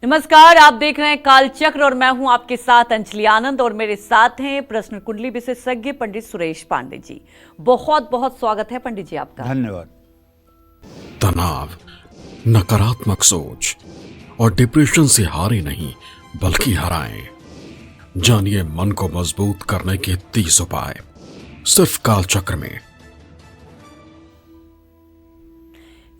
नमस्कार, आप देख रहे हैं कालचक्र और मैं हूं आपके साथ अंजलि आनंद और मेरे साथ हैं प्रश्न कुंडली विशेषज्ञ पंडित सुरेश पांडे जी। बहुत बहुत स्वागत है पंडित जी आपका। धन्यवाद। तनाव, नकारात्मक सोच और डिप्रेशन से हारे नहीं बल्कि हराएं। जानिए मन को मजबूत करने के 30 उपाय सिर्फ कालचक्र में।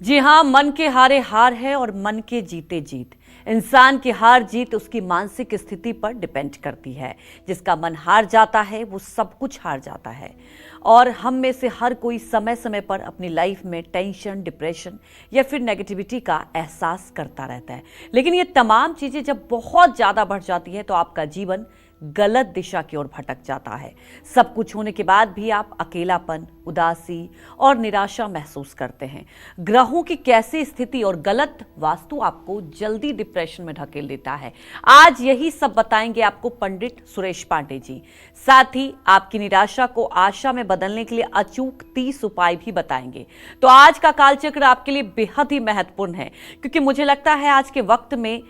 जी हाँ, मन के हारे हार है और मन के जीते जीत। इंसान की हार जीत उसकी मानसिक स्थिति पर डिपेंड करती है। जिसका मन हार जाता है वो सब कुछ हार जाता है। और हम में से हर कोई समय समय पर अपनी लाइफ में टेंशन, डिप्रेशन या फिर नेगेटिविटी का एहसास करता रहता है। लेकिन ये तमाम चीजें जब बहुत ज्यादा बढ़ जाती है तो आपका जीवन गलत दिशा की ओर भटक जाता है। सब कुछ होने के बाद भी आप अकेलापन, उदासी और निराशा महसूस करते हैं। ग्रहों की कैसी स्थिति और गलत वास्तु आपको जल्दी डिप्रेशन में ढकेल देता है, आज यही सब बताएंगे आपको पंडित सुरेश पांडे जी। साथ ही आपकी निराशा को आशा में बदलने के लिए अचूक 30 उपाय भी बताएंगे। तो आज का कालचक्र आपके लिए बेहद ही महत्वपूर्ण है, क्योंकि मुझे लगता है आज के वक्त में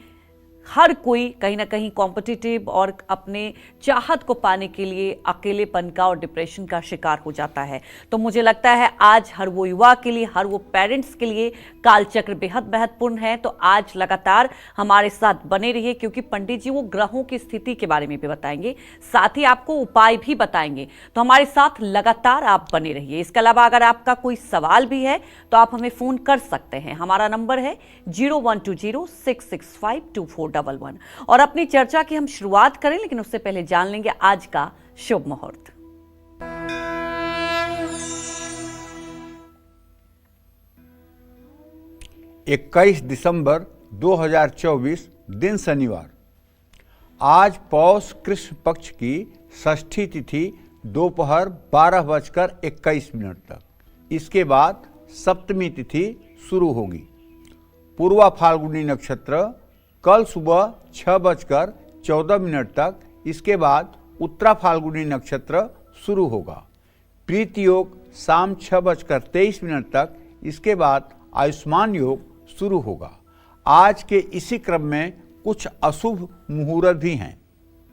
हर कोई कहीं ना कहीं कॉम्पिटिटिव और अपने चाहत को पाने के लिए अकेलेपन का और डिप्रेशन का शिकार हो जाता है। तो मुझे लगता है आज हर वो युवा के लिए, हर वो पेरेंट्स के लिए कालचक्र बेहद महत्वपूर्ण है। तो आज लगातार हमारे साथ बने रहिए, क्योंकि पंडित जी वो ग्रहों की स्थिति के बारे में भी बताएंगे, साथ ही आपको उपाय भी बताएंगे। तो हमारे साथ लगातार आप बने रहिए। इसके अलावा अगर आपका कोई सवाल भी है तो आप हमें फोन कर सकते हैं। हमारा नंबर है 0120665241 और अपनी चर्चा की हम शुरुआत करें, लेकिन उससे पहले जान लेंगे आज का शुभ मुहूर्त। इक्कीस दिसंबर 2024 दिन शनिवार। आज पौष कृष्ण पक्ष की षष्ठी तिथि दोपहर 12:21 तक। इसके बाद सप्तमी तिथि शुरू होगी। पूर्वा फाल्गुनी नक्षत्र कल सुबह 6:14 तक। इसके बाद उत्तरा फाल्गुनी नक्षत्र शुरू होगा। प्रीति योग शाम 6:23 तक। इसके बाद आयुष्मान योग शुरू होगा। आज के इसी क्रम में कुछ अशुभ मुहूर्त भी हैं,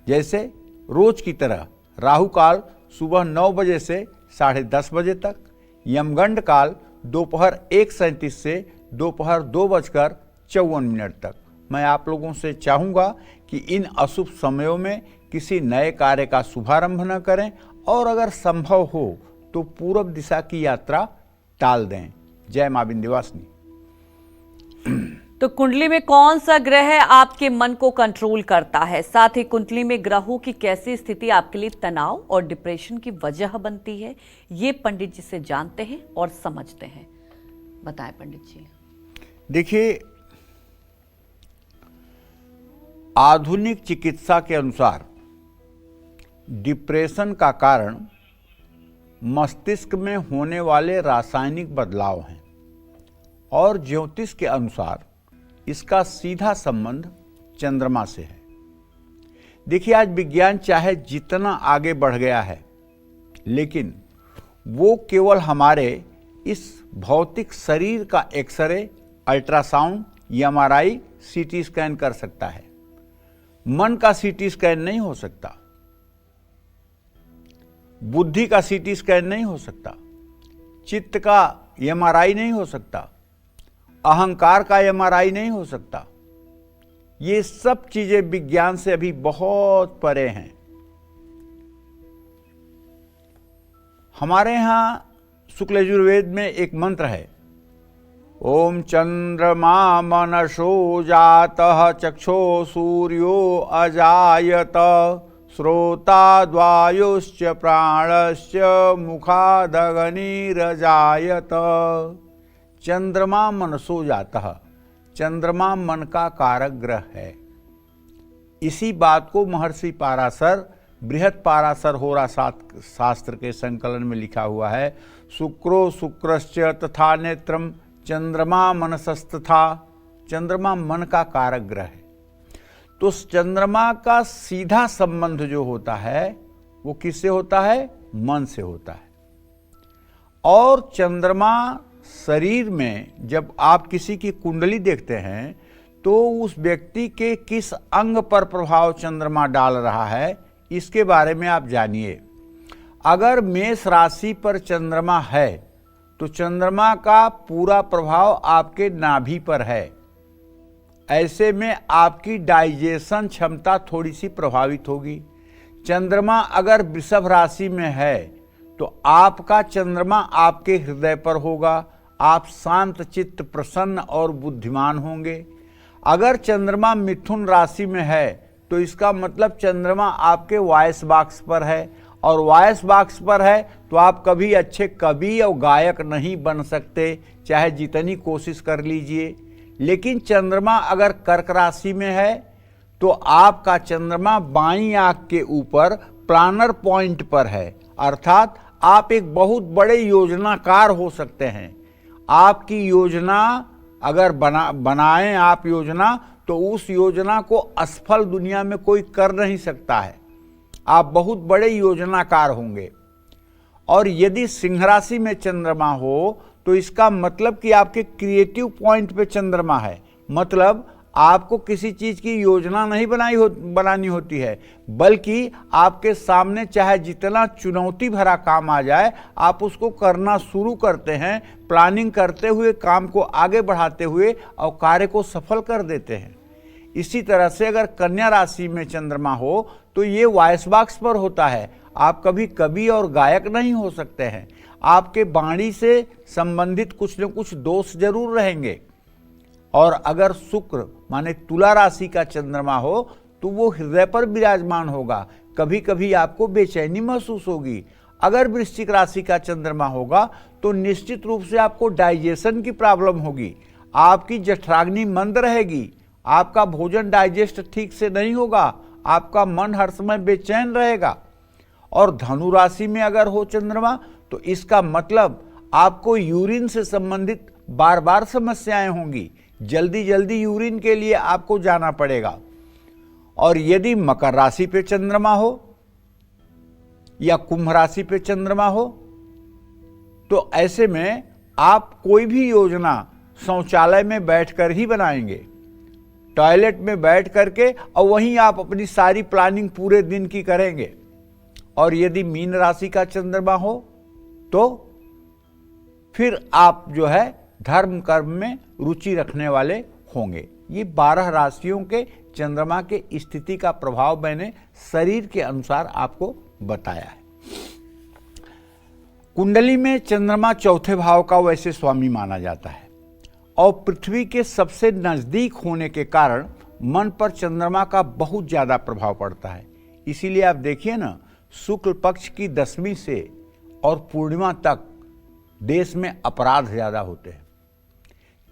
जैसे रोज की तरह राहु काल सुबह 9 बजे से 10:30 बजे तक, यमगंड काल दोपहर 1:37 से दोपहर 2:54 तक। मैं आप लोगों से चाहूँगा कि इन अशुभ समयों में किसी नए कार्य का शुभारंभ न करें और अगर संभव हो तो पूर्व दिशा की यात्रा टाल दें। जय मां विंध्यवासिनी। तो कुंडली में कौन सा ग्रह आपके मन को कंट्रोल करता है, साथ ही कुंडली में ग्रहों की कैसी स्थिति आपके लिए तनाव और डिप्रेशन की वजह बनती है, ये पंडित जी से जानते हैं और समझते हैं। बताएं पंडित जी। देखिए, आधुनिक चिकित्सा के अनुसार डिप्रेशन का कारण मस्तिष्क में होने वाले रासायनिक बदलाव हैं और ज्योतिष के अनुसार इसका सीधा संबंध चंद्रमा से है। देखिए, आज विज्ञान चाहे जितना आगे बढ़ गया है, लेकिन वो केवल हमारे इस भौतिक शरीर का x ray, ultrasound, MRI, CT scan कर सकता है। मन का सीटी स्कैन नहीं हो सकता, बुद्धि का सीटी स्कैन नहीं हो सकता, चित्त का एमआरआई नहीं हो सकता, अहंकार का एमआरआई नहीं हो सकता। ये सब चीजें विज्ञान से अभी बहुत परे हैं। हमारे यहां शुक्ल यजुर्वेद में एक मंत्र है, ओम चंद्रमा मनसो जातः चक्षो सूर्यो अजायत श्रोताद्वायुश्च प्राणश्च मुखादग्निरजायत। चंद्रमा मनसो जातः, चंद्रमा मन का कारक ग्रह है। इसी बात को महर्षि पाराशर बृहत पाराशर होरा शास्त्र के संकलन में लिखा हुआ है, शुक्रो शुक्रश्च तथा नेत्रम चंद्रमा मनसस्तथा। चंद्रमा मन का कारक ग्रह है। तो चंद्रमा का सीधा संबंध जो होता है वो किससे होता है? मन से होता है। और चंद्रमा शरीर में जब आप किसी की कुंडली देखते हैं तो उस व्यक्ति के किस अंग पर प्रभाव चंद्रमा डाल रहा है, इसके बारे में आप जानिए। अगर मेष राशि पर चंद्रमा है तो चंद्रमा का पूरा प्रभाव आपके नाभि पर है। ऐसे में आपकी डाइजेशन क्षमता थोड़ी सी प्रभावित होगी। चंद्रमा अगर वृषभ राशि में है तो आपका चंद्रमा आपके हृदय पर होगा। आप शांत चित्त, प्रसन्न और बुद्धिमान होंगे। अगर चंद्रमा मिथुन राशि में है तो इसका मतलब चंद्रमा आपके वॉइस बॉक्स पर है, और वॉइस बॉक्स पर है तो आप कभी अच्छे कवि और गायक नहीं बन सकते, चाहे जितनी कोशिश कर लीजिए। लेकिन चंद्रमा अगर कर्क राशि में है तो आपका चंद्रमा बाईं आंख के ऊपर प्लानर पॉइंट पर है, अर्थात आप एक बहुत बड़े योजनाकार हो सकते हैं। आपकी योजना अगर बनाएं आप योजना, तो उस योजना को असफल दुनिया में कोई कर नहीं सकता है। आप बहुत बड़े योजनाकार होंगे। और यदि सिंह राशि में चंद्रमा हो तो इसका मतलब कि आपके क्रिएटिव पॉइंट पे चंद्रमा है, मतलब आपको किसी चीज की योजना नहीं बनानी होती है, बल्कि आपके सामने चाहे जितना चुनौती भरा काम आ जाए, आप उसको करना शुरू करते हैं, प्लानिंग करते हुए, काम को आगे बढ़ाते हुए और कार्य को सफल कर देते हैं। इसी तरह से अगर कन्या राशि में चंद्रमा हो तो ये वॉइस बॉक्स पर होता है। आप कभी कवि और गायक नहीं हो सकते हैं। आपके वाणी से संबंधित कुछ न कुछ दोष जरूर रहेंगे। और अगर शुक्र माने तुला राशि का चंद्रमा हो तो वो हृदय पर विराजमान होगा। कभी कभी आपको बेचैनी महसूस होगी। अगर वृश्चिक राशि का चंद्रमा होगा तो निश्चित रूप से आपको डाइजेशन की प्रॉब्लम होगी। आपकी जठराग्नि मंद रहेगी। आपका भोजन डाइजेस्ट ठीक से नहीं होगा। आपका मन हर समय बेचैन रहेगा। और धनु राशि में अगर हो चंद्रमा तो इसका मतलब आपको यूरिन से संबंधित बार बार समस्याएं होंगी। जल्दी जल्दी यूरिन के लिए आपको जाना पड़ेगा। और यदि मकर राशि पे चंद्रमा हो या कुंभ राशि पे चंद्रमा हो तो ऐसे में आप कोई भी योजना शौचालय में बैठकर ही बनाएंगे, टॉयलेट में बैठ करके, और वहीं आप अपनी सारी प्लानिंग पूरे दिन की करेंगे। और यदि मीन राशि का चंद्रमा हो तो फिर आप जो है धर्म कर्म में रुचि रखने वाले होंगे। ये 12 राशियों के चंद्रमा के स्थिति का प्रभाव मैंने शरीर के अनुसार आपको बताया है। कुंडली में चंद्रमा चौथे भाव का वैसे स्वामी माना जाता है और पृथ्वी के सबसे नजदीक होने के कारण मन पर चंद्रमा का बहुत ज्यादा प्रभाव पड़ता है। इसीलिए आप देखिए ना, शुक्ल पक्ष की 10वीं से और पूर्णिमा तक देश में अपराध ज्यादा होते हैं।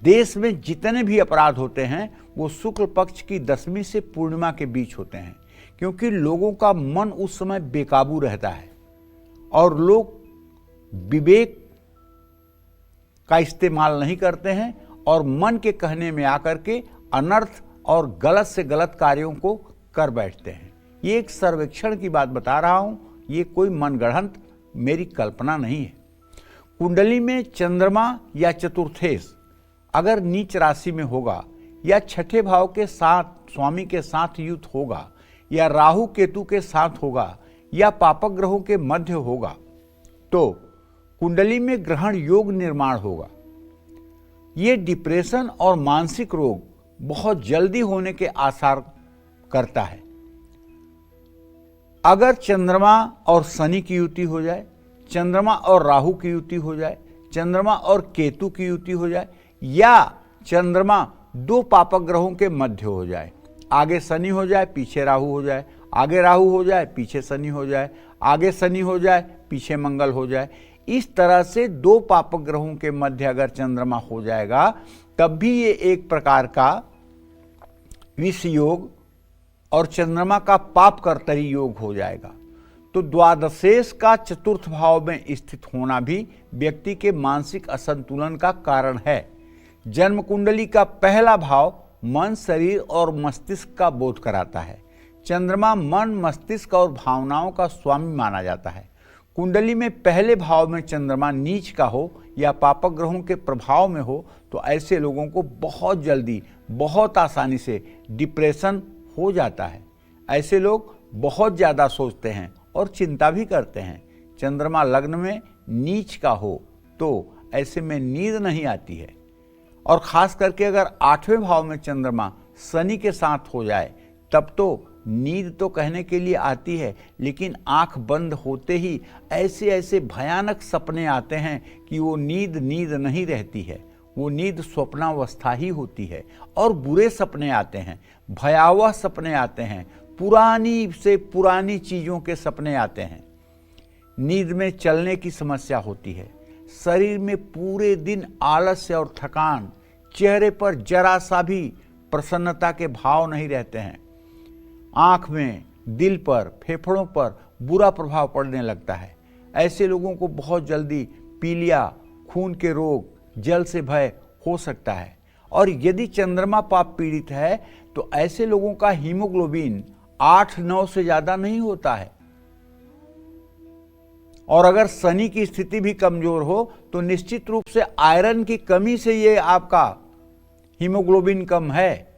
देश में जितने भी अपराध होते हैं वो शुक्ल पक्ष की 10वीं से पूर्णिमा के बीच होते हैं, क्योंकि लोगों का मन उस समय बेकाबू रहता है और लोग विवेक का इस्तेमाल नहीं करते हैं और मन के कहने में आकर के अनर्थ और गलत से गलत कार्यों को कर बैठते हैं। ये एक सर्वेक्षण की बात बता रहा हूं, ये कोई मनगढ़ंत मेरी कल्पना नहीं है। कुंडली में चंद्रमा या चतुर्थेश अगर नीच राशि में होगा या छठे भाव के साथ स्वामी के साथ युक्त होगा या राहु केतु के साथ होगा या पापक ग्रहों के मध्य होगा तो कुंडली में ग्रहण योग निर्माण होगा। ये डिप्रेशन और मानसिक रोग बहुत जल्दी होने के आसार करता है। अगर चंद्रमा और शनि की युति हो जाए, चंद्रमा और राहु की युति हो जाए, चंद्रमा और केतु की युति हो जाए या चंद्रमा 2 पापक ग्रहों के मध्य हो जाए, आगे शनि हो जाए पीछे राहु हो जाए, आगे राहु हो जाए पीछे शनि हो जाए, आगे शनि हो जाए पीछे मंगल हो जाए, इस तरह से 2 पापक ग्रहों के मध्य अगर चंद्रमा हो जाएगा तब भी ये एक प्रकार का विष योग और चंद्रमा का पाप कर्तरी योग हो जाएगा। तो द्वादशेश का चतुर्थ भाव में स्थित होना भी व्यक्ति के मानसिक असंतुलन का कारण है। जन्म कुंडली का पहला भाव मन, शरीर और मस्तिष्क का बोध कराता है। चंद्रमा मन, मस्तिष्क और भावनाओं का स्वामी माना जाता है। कुंडली में पहले भाव में चंद्रमा नीच का हो या पापक ग्रहों के प्रभाव में हो तो ऐसे लोगों को बहुत जल्दी, बहुत आसानी से डिप्रेशन हो जाता है। ऐसे लोग बहुत ज़्यादा सोचते हैं और चिंता भी करते हैं। चंद्रमा लग्न में नीच का हो तो ऐसे में नींद नहीं आती है, और ख़ास करके अगर 8वें भाव में चंद्रमा शनि के साथ हो जाए तब तो नींद तो कहने के लिए आती है, लेकिन आंख बंद होते ही ऐसे ऐसे भयानक सपने आते हैं कि वो नींद नहीं रहती है, वो नींद स्वप्नावस्था ही होती है। और बुरे सपने आते हैं, भयावह सपने आते हैं, पुरानी से पुरानी चीज़ों के सपने आते हैं। नींद में चलने की समस्या होती है, शरीर में पूरे दिन आलस्य और थकान, चेहरे पर जरा सा भी प्रसन्नता के भाव नहीं रहते हैं। आँख में, दिल पर, फेफड़ों पर बुरा प्रभाव पड़ने लगता है। ऐसे लोगों को बहुत जल्दी पीलिया, खून के रोग, जल से भय हो सकता है। और यदि चंद्रमा पाप पीड़ित है तो ऐसे लोगों का हीमोग्लोबिन 8-9 से ज़्यादा नहीं होता है। और अगर शनि की स्थिति भी कमजोर हो तो निश्चित रूप से आयरन की कमी से ये आपका हीमोग्लोबिन कम है।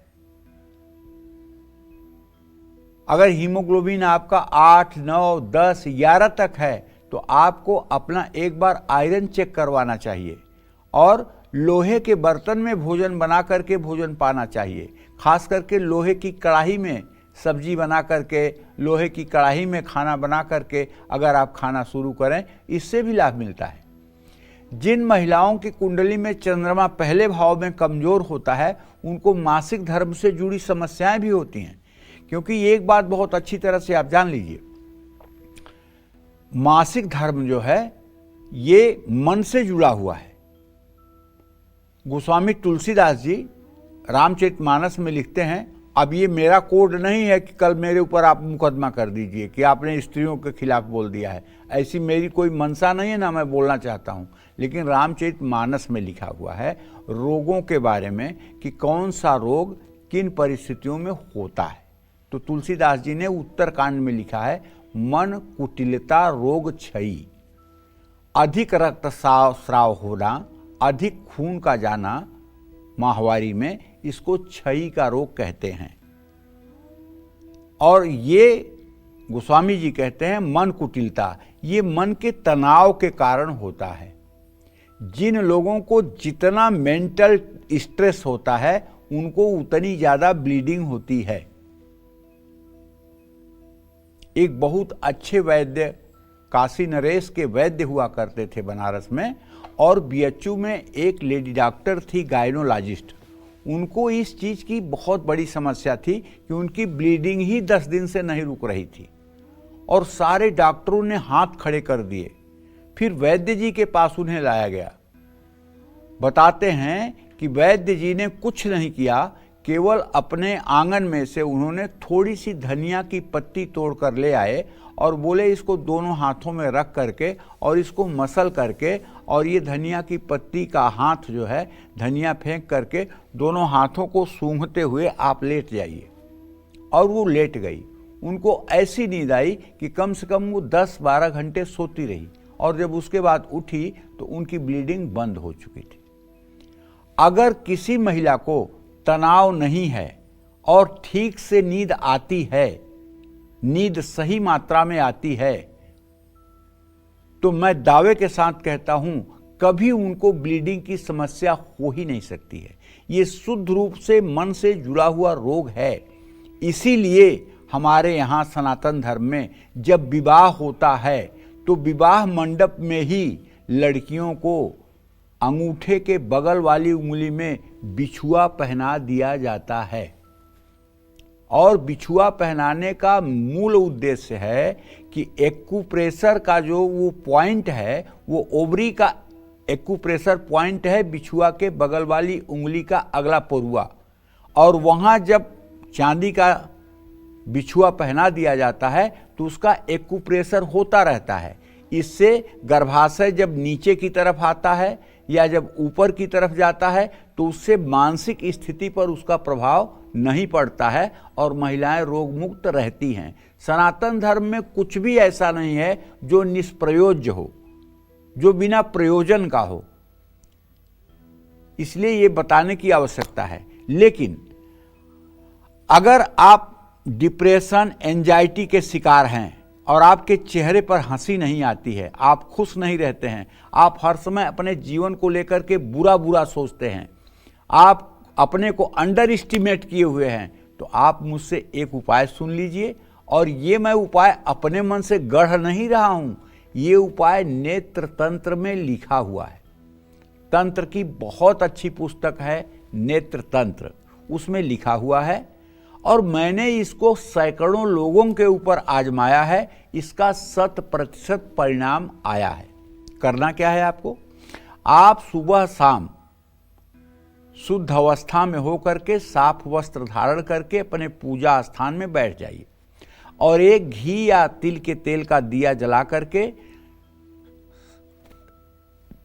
अगर हीमोग्लोबिन आपका 8, 9, 10, 11 तक है तो आपको अपना एक बार आयरन चेक करवाना चाहिए और लोहे के बर्तन में भोजन बना करके भोजन पाना चाहिए। खास करके लोहे की कढ़ाई में सब्जी बना करके, लोहे की कढ़ाई में खाना बना करके अगर आप खाना शुरू करें, इससे भी लाभ मिलता है। जिन महिलाओं की कुंडली में चंद्रमा पहले भाव में कमजोर होता है उनको मासिक धर्म से जुड़ी समस्याएं भी होती हैं। क्योंकि एक बात बहुत अच्छी तरह से आप जान लीजिए, मासिक धर्म जो है ये मन से जुड़ा हुआ है। गोस्वामी तुलसीदास जी रामचरितमानस में लिखते हैं, अब ये मेरा कोड नहीं है कि कल मेरे ऊपर आप मुकदमा कर दीजिए कि आपने स्त्रियों के खिलाफ बोल दिया है, ऐसी मेरी कोई मंशा नहीं है, ना मैं बोलना चाहता हूँ। लेकिन रामचरितमानस में लिखा हुआ है रोगों के बारे में कि कौन सा रोग किन परिस्थितियों में होता है। तो तुलसीदास जी ने उत्तरकांड में लिखा है, मन कुटिलता रोग क्षयी, अधिक रक्तस्राव होना, अधिक खून का जाना माहवारी में, इसको क्षयी का रोग कहते हैं। और ये गोस्वामी जी कहते हैं मन कुटिलता, ये मन के तनाव के कारण होता है। जिन लोगों को जितना मेंटल स्ट्रेस होता है उनको उतनी ज्यादा ब्लीडिंग होती है। एक बहुत अच्छे वैद्य काशी नरेश के वैद्य हुआ करते थे बनारस में, और बीएचयू में एक लेडी डॉक्टर थी गायनोलॉजिस्ट। उनको इस चीज़ की बहुत बड़ी समस्या थी कि उनकी ब्लीडिंग ही 10 दिन से नहीं रुक रही थी और सारे डॉक्टरों ने हाथ खड़े कर दिए। फिर वैद्य जी के पास उन्हें लाया गया। बताते हैं कि वैद्य जी ने कुछ नहीं किया, केवल अपने आंगन में से उन्होंने थोड़ी सी धनिया की पत्ती तोड़ कर ले आए और बोले इसको दोनों हाथों में रख करके और इसको मसल करके, और ये धनिया की पत्ती का हाथ जो है धनिया फेंक करके दोनों हाथों को सूंघते हुए आप लेट जाइए। और वो लेट गई। उनको ऐसी नींद आई कि कम से कम वो 10-12 घंटे सोती रही, और जब उसके बाद उठी तो उनकी ब्लीडिंग बंद हो चुकी थी। अगर किसी महिला को तनाव नहीं है और ठीक से नींद आती है, नींद सही मात्रा में आती है, तो मैं दावे के साथ कहता हूं कभी उनको ब्लीडिंग की समस्या हो ही नहीं सकती है। ये शुद्ध रूप से मन से जुड़ा हुआ रोग है। इसीलिए हमारे यहाँ सनातन धर्म में जब विवाह होता है तो विवाह मंडप में ही लड़कियों को अंगूठे के बगल वाली उंगली में बिछुआ पहना दिया जाता है। और बिछुआ पहनाने का मूल उद्देश्य है कि एक्यूप्रेशर का जो वो पॉइंट है, वो ओवरी का एक्यूप्रेशर पॉइंट है बिछुआ के बगल वाली उंगली का अगला परुआ, और वहाँ जब चांदी का बिछुआ पहना दिया जाता है तो उसका एक्यूप्रेशर होता रहता है। इससे गर्भाशय जब नीचे की तरफ आता है या जब ऊपर की तरफ जाता है तो उससे मानसिक स्थिति पर उसका प्रभाव नहीं पड़ता है और महिलाएं रोग मुक्त रहती हैं। सनातन धर्म में कुछ भी ऐसा नहीं है जो निष्प्रयोज्य हो, जो बिना प्रयोजन का हो, इसलिए ये बताने की आवश्यकता है। लेकिन अगर आप डिप्रेशन, एंजाइटी के शिकार हैं और आपके चेहरे पर हंसी नहीं आती है, आप खुश नहीं रहते हैं, आप हर समय अपने जीवन को लेकर के बुरा बुरा सोचते हैं, आप अपने को अंडर एस्टिमेट किए हुए हैं, तो आप मुझसे एक उपाय सुन लीजिए। और ये मैं उपाय अपने मन से गढ़ नहीं रहा हूं, ये उपाय नेत्र तंत्र में लिखा हुआ है। तंत्र की बहुत अच्छी पुस्तक है नेत्र तंत्र, उसमें लिखा हुआ है और मैंने इसको सैकड़ों लोगों के ऊपर आजमाया है। इसका 100% परिणाम आया है। करना क्या है आपको, आप सुबह शाम शुद्ध अवस्था में होकर के साफ वस्त्र धारण करके अपने पूजा स्थान में बैठ जाइए और एक घी या तिल के तेल का दिया जला करके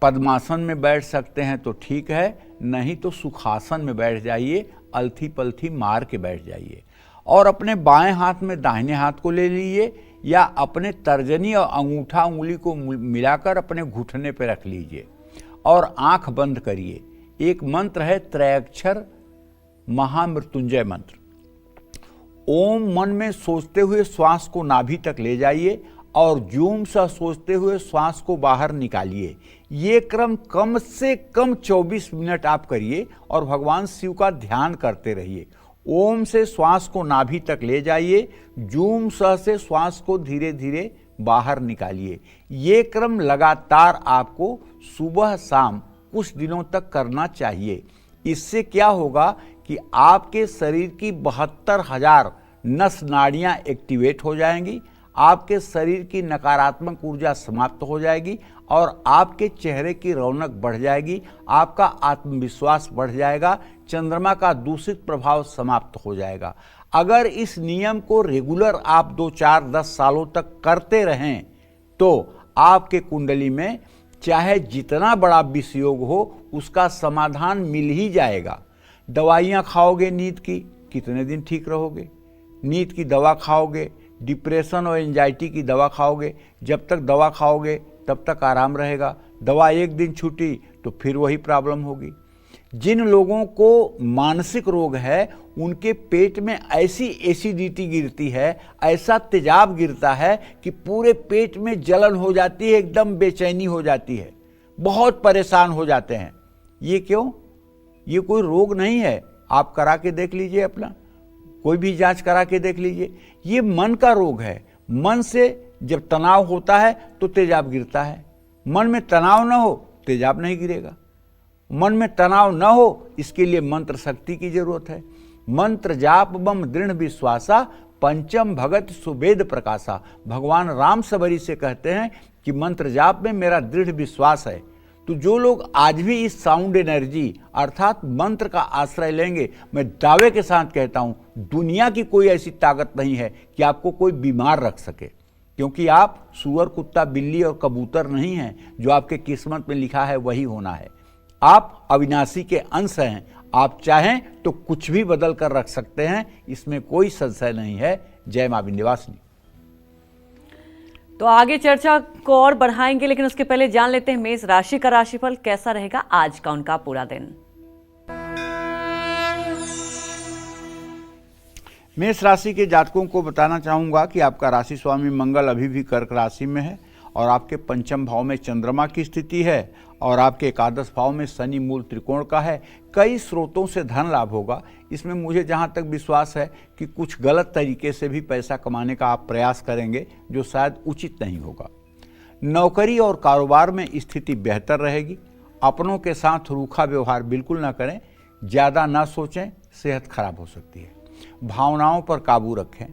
पद्मासन में बैठ सकते हैं तो ठीक है, नहीं तो सुखासन में बैठ जाइए, अलथी पलथी मार के बैठ जाइए और अपने बाएं हाथ में दाहिने हाथ को ले लीजिए या अपने तर्जनी और अंगूठा उंगली को मिलाकर अपने घुटने पर रख लीजिए और आंख बंद करिए। एक मंत्र है त्रयाक्षर महामृत्युंजय मंत्र। ओम मन में सोचते हुए श्वास को नाभि तक ले जाइए और जूम सा सोचते हुए श्वास को बाहर निकालिए। ये क्रम कम से कम 24 मिनट आप करिए और भगवान शिव का ध्यान करते रहिए। ओम से श्वास को नाभि तक ले जाइए, जूम स से श्वास को धीरे धीरे बाहर निकालिए। ये क्रम लगातार आपको सुबह शाम कुछ दिनों तक करना चाहिए। इससे क्या होगा कि आपके शरीर की 72,000 नस नाड़ियां एक्टिवेट हो जाएंगी, आपके शरीर की नकारात्मक ऊर्जा समाप्त हो जाएगी और आपके चेहरे की रौनक बढ़ जाएगी, आपका आत्मविश्वास बढ़ जाएगा, चंद्रमा का दूषित प्रभाव समाप्त हो जाएगा। अगर इस नियम को रेगुलर आप 2, 4, 10 सालों तक करते रहें तो आपके कुंडली में चाहे जितना बड़ा विषयोग हो उसका समाधान मिल ही जाएगा। दवाइयाँ खाओगे नींद की, कितने दिन ठीक रहोगे? नींद की दवा खाओगे, डिप्रेशन और एंजाइटी की दवा खाओगे, जब तक दवा खाओगे तब तक आराम रहेगा। दवा एक दिन छूटी तो फिर वही प्रॉब्लम होगी। जिन लोगों को मानसिक रोग है उनके पेट में ऐसी एसिडिटी गिरती है, ऐसा तेजाब गिरता है कि पूरे पेट में जलन हो जाती है, एकदम बेचैनी हो जाती है, बहुत परेशान हो जाते हैं। ये क्यों? ये कोई रोग नहीं है, आप करा के देख लीजिए, अपना कोई भी जांच करा के देख लीजिए। ये मन का रोग है। मन से जब तनाव होता है तो तेजाब गिरता है। मन में तनाव न हो तेजाब नहीं गिरेगा। मन में तनाव न हो इसके लिए मंत्र शक्ति की जरूरत है। मंत्र जाप बम दृढ़ विश्वासा पंचम भगत सुवेद प्रकाशा। भगवान राम सबरी से कहते हैं कि मंत्र जाप में मेरा दृढ़ विश्वास है। तो जो लोग आज भी इस साउंड एनर्जी अर्थात मंत्र का आश्रय लेंगे, मैं दावे के साथ कहता हूं दुनिया की कोई ऐसी ताकत नहीं है कि आपको कोई बीमार रख सके, क्योंकि आप सुअर, कुत्ता, बिल्ली और कबूतर नहीं हैं। जो आपके किस्मत में लिखा है वही होना है। आप अविनाशी के अंश हैं। आप चाहें तो कुछ भी बदल कर रख सकते हैं, इसमें कोई संशय नहीं है। जय मां विंध्यवासिनी। तो आगे चर्चा को और बढ़ाएंगे, लेकिन उसके पहले जान लेते हैं मेष राशि का राशिफल कैसा रहेगा आज का उनका पूरा दिन। मेष राशि के जातकों को बताना चाहूंगा कि आपका राशि स्वामी मंगल अभी भी कर्क राशि में है और आपके पंचम भाव में चंद्रमा की स्थिति है और आपके एकादश भाव में शनि मूल त्रिकोण का है। कई स्रोतों से धन लाभ होगा। इसमें मुझे जहाँ तक विश्वास है कि कुछ गलत तरीके से भी पैसा कमाने का आप प्रयास करेंगे जो शायद उचित नहीं होगा। नौकरी और कारोबार में स्थिति बेहतर रहेगी। अपनों के साथ रूखा व्यवहार बिल्कुल ना करें, ज़्यादा ना सोचें, सेहत खराब हो सकती है। भावनाओं पर काबू रखें।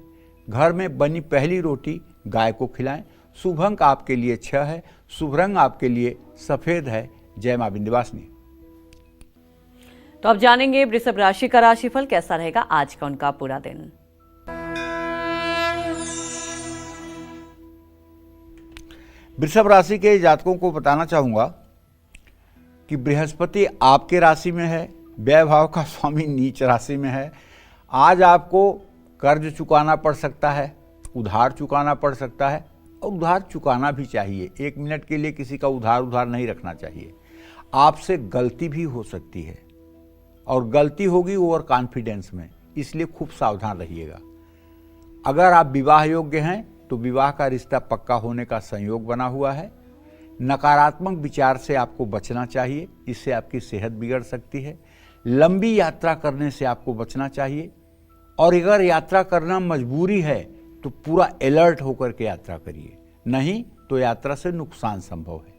घर में बनी पहली रोटी गाय को खिलाएं। शुभ अंक आपके लिए 6 है। शुभ रंग आपके लिए सफेद है। जय मां विंध्यवासिनी। तो अब जानेंगे वृषभ राशि का राशिफल कैसा रहेगा आज का उनका पूरा दिन। वृषभ राशि के जातकों को बताना चाहूंगा कि बृहस्पति आपके राशि में है, व्यय भाव का स्वामी नीच राशि में है। आज आपको कर्ज चुकाना पड़ सकता है, उधार चुकाना पड़ सकता है, और उधार चुकाना भी चाहिए। 1 मिनट के लिए किसी का उधार नहीं रखना चाहिए। आपसे गलती भी हो सकती है, और गलती होगी ओवर कॉन्फिडेंस में, इसलिए खूब सावधान रहिएगा। अगर आप विवाह योग्य हैं तो विवाह का रिश्ता पक्का होने का संयोग बना हुआ है। नकारात्मक विचार से आपको बचना चाहिए, इससे आपकी सेहत बिगड़ सकती है। लंबी यात्रा करने से आपको बचना चाहिए, और अगर यात्रा करना मजबूरी है तो पूरा अलर्ट होकर के यात्रा करिए, नहीं तो यात्रा से नुकसान संभव है।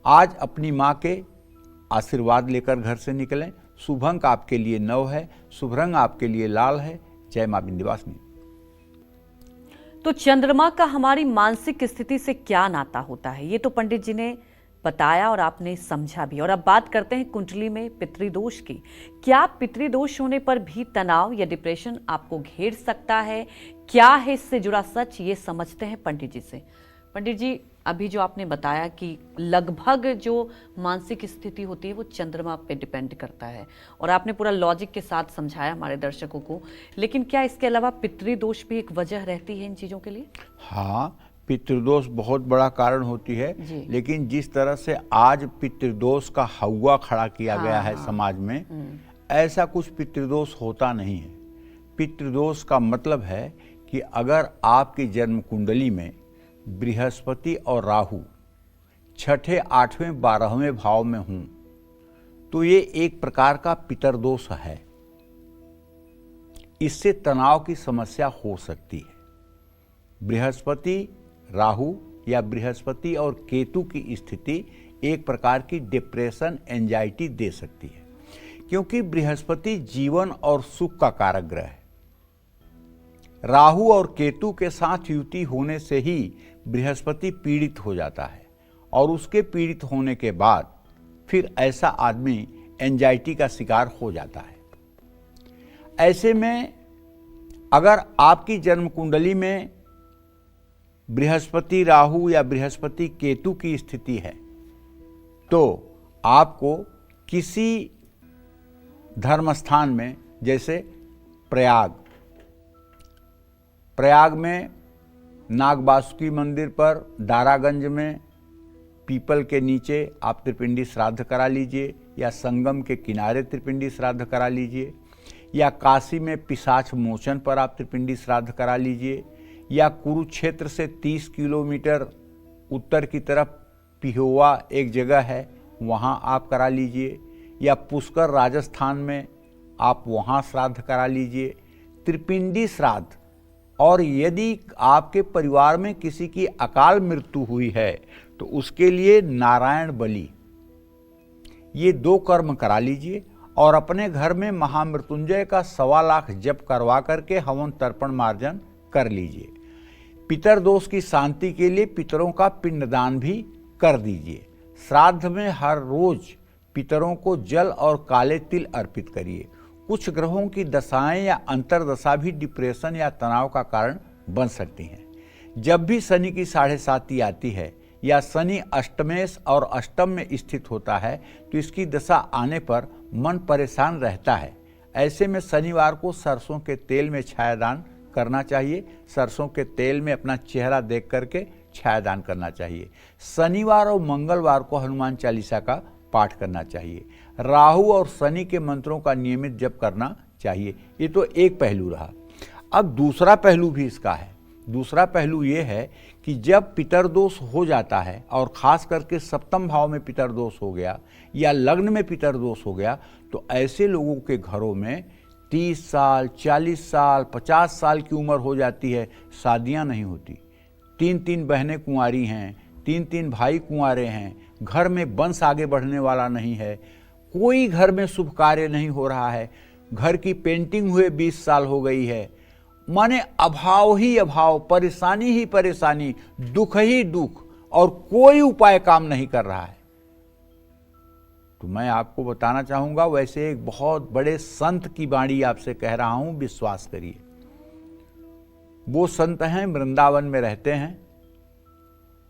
आज अपनी माँ के आशीर्वाद लेकर घर से निकलें। शुभ अंक आपके लिए 9 है, शुभ रंग आपके लिए लाल है। जय मां विंध्यवासिनी। तो चंद्रमा का हमारी मानसिक स्थिति से क्या नाता होता है, ये तो पंडित जी ने बताया और आपने समझा भी। और अब बात करते हैं कुंडली में पितृदोष की। क्या पितृदोष होने पर भी तनाव या डिप्रेशन आपको घेर सकता है? क्या है इससे जुड़ा सच, ये समझते हैं पंडित जी से। पंडित जी, अभी जो आपने बताया कि लगभग जो मानसिक स्थिति होती है वो चंद्रमा पे डिपेंड करता है, और आपने पूरा लॉजिक के साथ समझाया हमारे दर्शकों को, लेकिन क्या इसके अलावा पितृदोष भी एक वजह रहती है इन चीज़ों के लिए? हाँ, पितृदोष बहुत बड़ा कारण होती है, लेकिन जिस तरह से आज पितृदोष का हौवा खड़ा किया गया है समाज में, ऐसा कुछ पितृदोष होता नहीं है। पितृदोष का मतलब है कि अगर आपकी जन्म कुंडली में बृहस्पति और राहु 6ठे, 8वें, 12वें भाव में हों तो ये एक प्रकार का पितृदोष है। इससे तनाव की समस्या हो सकती है। बृहस्पति राहु या बृहस्पति और केतु की स्थिति एक प्रकार की डिप्रेशन, एंजाइटी दे सकती है, क्योंकि बृहस्पति जीवन और सुख का कारक ग्रह है। राहु और केतु के साथ युति होने से ही बृहस्पति पीड़ित हो जाता है, और उसके पीड़ित होने के बाद फिर ऐसा आदमी एंजाइटी का शिकार हो जाता है। ऐसे में अगर आपकी जन्म कुंडली में बृहस्पति राहु या बृहस्पति केतु की स्थिति है तो आपको किसी धर्म स्थान में, जैसे प्रयाग में नागबासुकी मंदिर पर, दारागंज में पीपल के नीचे आप त्रिपिंडी श्राद्ध करा लीजिए, या संगम के किनारे त्रिपिंडी श्राद्ध करा लीजिए, या काशी में पिशाच मोचन पर आप त्रिपिंडी श्राद्ध करा लीजिए, या कुरुक्षेत्र से 30 किलोमीटर उत्तर की तरफ पिहोवा एक जगह है, वहाँ आप करा लीजिए, या पुष्कर राजस्थान में आप वहाँ श्राद्ध करा लीजिए, त्रिपिंडी श्राद्ध। और यदि आपके परिवार में किसी की अकाल मृत्यु हुई है तो उसके लिए नारायण बलि, ये 2 कर्म करा लीजिए, और अपने घर में महामृत्युंजय का 1.25 लाख जप करवा करके हवन तर्पण मार्जन कर लीजिए। पितरदोष की शांति के लिए पितरों का पिंडदान भी कर दीजिए। श्राद्ध में हर रोज पितरों को जल और काले तिल अर्पित करिए। कुछ ग्रहों की दशाएं या अंतरदशा भी डिप्रेशन या तनाव का कारण बन सकती हैं। जब भी शनि की 7.5 आती है या शनि अष्टमेश और अष्टम में स्थित होता है तो इसकी दशा आने पर मन परेशान रहता है। ऐसे में शनिवार को सरसों के तेल में छायादान करना चाहिए। सरसों के तेल में अपना चेहरा देख करके छायादान करना चाहिए। शनिवार और मंगलवार को हनुमान चालीसा का पाठ करना चाहिए। राहु और शनि के मंत्रों का नियमित जप करना चाहिए। ये तो एक पहलू रहा। अब दूसरा पहलू भी इसका है। दूसरा पहलू ये है कि जब पितरदोष हो जाता है और खास करके सप्तम भाव में पितरदोष हो गया या लग्न में पितरदोष हो गया तो ऐसे लोगों के घरों में 30 साल, 40 साल, 50 साल की उम्र हो जाती है, शादियां नहीं होती। 3-3 बहनें कुंवारी हैं, 3-3 भाई कुंवारे हैं, घर में वंश आगे बढ़ने वाला नहीं है, कोई घर में शुभ कार्य नहीं हो रहा है, घर की पेंटिंग हुए 20 साल हो गई है, माने अभाव ही अभाव, परेशानी ही परेशानी, दुख ही दुख, और कोई उपाय काम नहीं कर रहा है। तो मैं आपको बताना चाहूंगा, वैसे एक बहुत बड़े संत की वाणी आपसे कह रहा हूं, विश्वास करिए। वो संत हैं, वृंदावन में रहते हैं,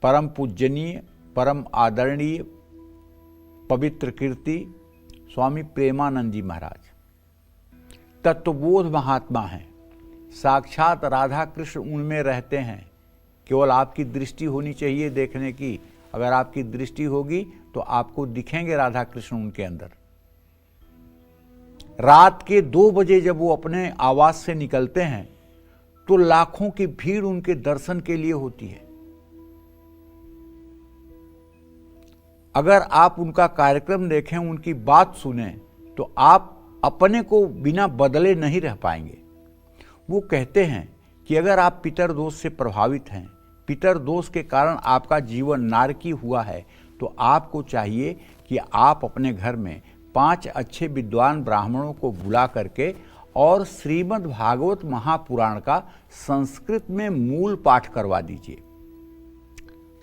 परम पूजनीय, परम आदरणीय, पवित्र कीर्ति स्वामी प्रेमानंद जी महाराज तत्वबोध महात्मा हैं, साक्षात राधा कृष्ण उनमें रहते हैं। केवल आपकी दृष्टि होनी चाहिए देखने की। अगर आपकी दृष्टि होगी तो आपको दिखेंगे राधा कृष्ण उनके अंदर। रात के 2 बजे जब वो अपने आवास से निकलते हैं तो लाखों की भीड़ उनके दर्शन के लिए होती है। अगर आप उनका कार्यक्रम देखें, उनकी बात सुने, तो आप अपने को बिना बदले नहीं रह पाएंगे। वो कहते हैं कि अगर आप पितर दोष से प्रभावित हैं, पितर दोष के कारण आपका जीवन नारकी हुआ है, तो आपको चाहिए कि आप अपने घर में 5 अच्छे विद्वान ब्राह्मणों को बुला करके और श्रीमद् भागवत महापुराण का संस्कृत में मूल पाठ करवा दीजिए।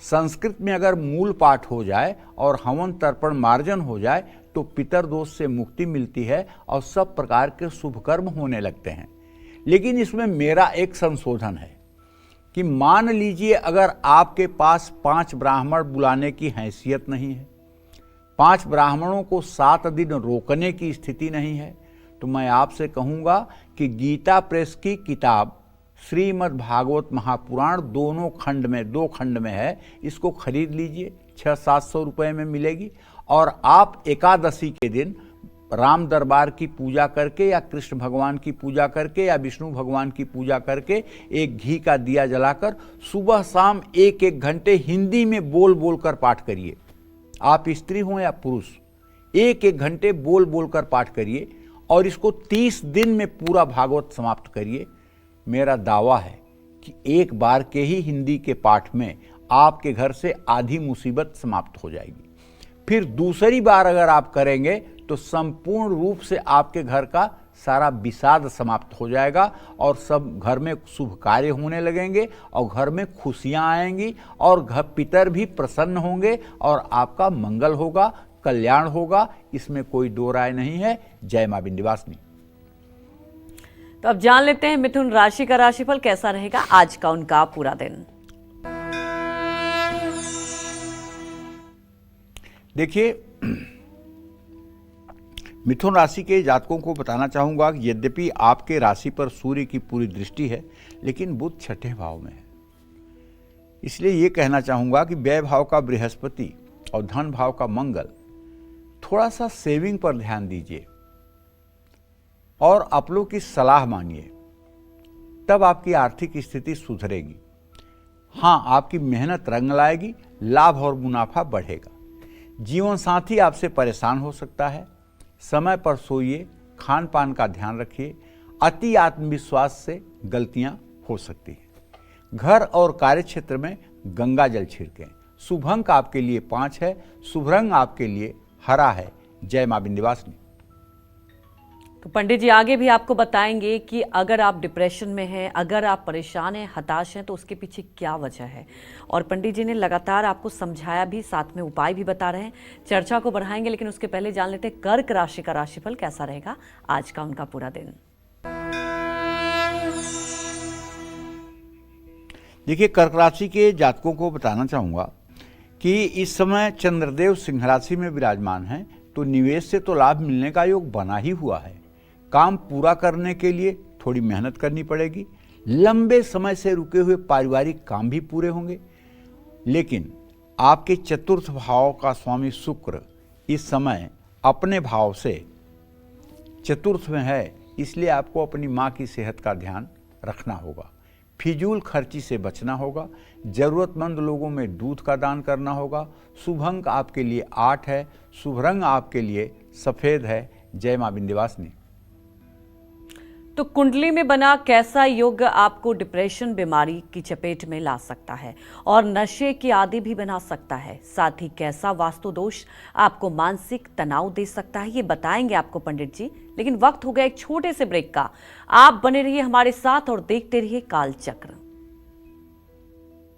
संस्कृत में अगर मूल पाठ हो जाए और हवन तर्पण मार्जन हो जाए तो पितर दोष से मुक्ति मिलती है और सब प्रकार के शुभ कर्म होने लगते हैं। लेकिन इसमें मेरा एक संशोधन है कि मान लीजिए अगर आपके पास 5 ब्राह्मण बुलाने की हैसियत नहीं है, 5 ब्राह्मणों को 7 दिन रोकने की स्थिति नहीं है, तो मैं आपसे कहूँगा कि गीता प्रेस की किताब श्रीमद् भागवत महापुराण 2 खंड में है, इसको खरीद लीजिए। 600-700 रुपये में मिलेगी। और आप एकादशी के दिन राम दरबार की पूजा करके या कृष्ण भगवान की पूजा करके या विष्णु भगवान की पूजा करके एक घी का दिया जलाकर सुबह शाम 1-1 घंटे हिंदी में बोल बोल कर पाठ करिए। आप स्त्री हों या पुरुष, 1-1 घंटे बोल बोल कर पाठ करिए और इसको 30 दिन में पूरा भागवत समाप्त करिए। मेरा दावा है कि एक बार के ही हिंदी के पाठ में आपके घर से आधी मुसीबत समाप्त हो जाएगी। फिर दूसरी बार अगर आप करेंगे तो संपूर्ण रूप से आपके घर का सारा विषाद समाप्त हो जाएगा और सब घर में शुभ कार्य होने लगेंगे और घर में खुशियां आएंगी और घर पितर भी प्रसन्न होंगे और आपका मंगल होगा, कल्याण होगा। इसमें कोई दो राय नहीं है। जय मां विंध्यवासिनी। तो अब जान लेते हैं मिथुन राशि का राशिफल कैसा रहेगा आज का उनका पूरा दिन। देखिए, मिथुन राशि के जातकों को बताना चाहूंगा कि यद्यपि आपके राशि पर सूर्य की पूरी दृष्टि है, लेकिन बुध 6ठे भाव में है। इसलिए यह कहना चाहूंगा कि व्यय भाव का बृहस्पति और धन भाव का मंगल, थोड़ा सा सेविंग पर ध्यान दीजिए और आप लोग की सलाह मानिए, तब आपकी आर्थिक स्थिति सुधरेगी। हाँ, आपकी मेहनत रंग लाएगी, लाभ और मुनाफा बढ़ेगा। जीवन साथी आपसे परेशान हो सकता है। समय पर सोइए, खान पान का ध्यान रखिए। अति आत्मविश्वास से गलतियां हो सकती हैं। घर और कार्य क्षेत्र में गंगा जल छिड़कें। शुभ अंक आपके लिए 5 है। शुभ रंग आपके लिए हरा है। जय मां विंध्यवासिनी। तो पंडित जी आगे भी आपको बताएंगे कि अगर आप डिप्रेशन में हैं, अगर आप परेशान हैं, हताश हैं, तो उसके पीछे क्या वजह है। और पंडित जी ने लगातार आपको समझाया भी, साथ में उपाय भी बता रहे हैं। चर्चा को बढ़ाएंगे, लेकिन उसके पहले जान लेते हैं कर्क राशि का राशिफल कैसा रहेगा आज का उनका पूरा दिन। देखिए, कर्क राशि के जातकों को बताना चाहूंगा कि इस समय चंद्रदेव सिंह राशि में विराजमान हैं, तो निवेश से तो लाभ मिलने का योग बना ही हुआ है। काम पूरा करने के लिए थोड़ी मेहनत करनी पड़ेगी। लंबे समय से रुके हुए पारिवारिक काम भी पूरे होंगे। लेकिन आपके चतुर्थ भाव का स्वामी शुक्र इस समय अपने भाव से चतुर्थ में है, इसलिए आपको अपनी माँ की सेहत का ध्यान रखना होगा। फिजूल खर्ची से बचना होगा। जरूरतमंद लोगों में दूध का दान करना होगा। शुभ अंक आपके लिए 8 है। शुभ रंग आपके लिए सफेद है। जय मां विंध्यवासिनी। तो कुंडली में बना कैसा योग आपको डिप्रेशन बीमारी की चपेट में ला सकता है और नशे की आदी भी बना सकता है। साथ ही कैसा वास्तु दोष आपको मानसिक तनाव दे सकता है, ये बताएंगे आपको पंडित जी। लेकिन वक्त हो गया एक छोटे से ब्रेक का। आप बने रहिए हमारे साथ और देखते रहिए कालचक्र।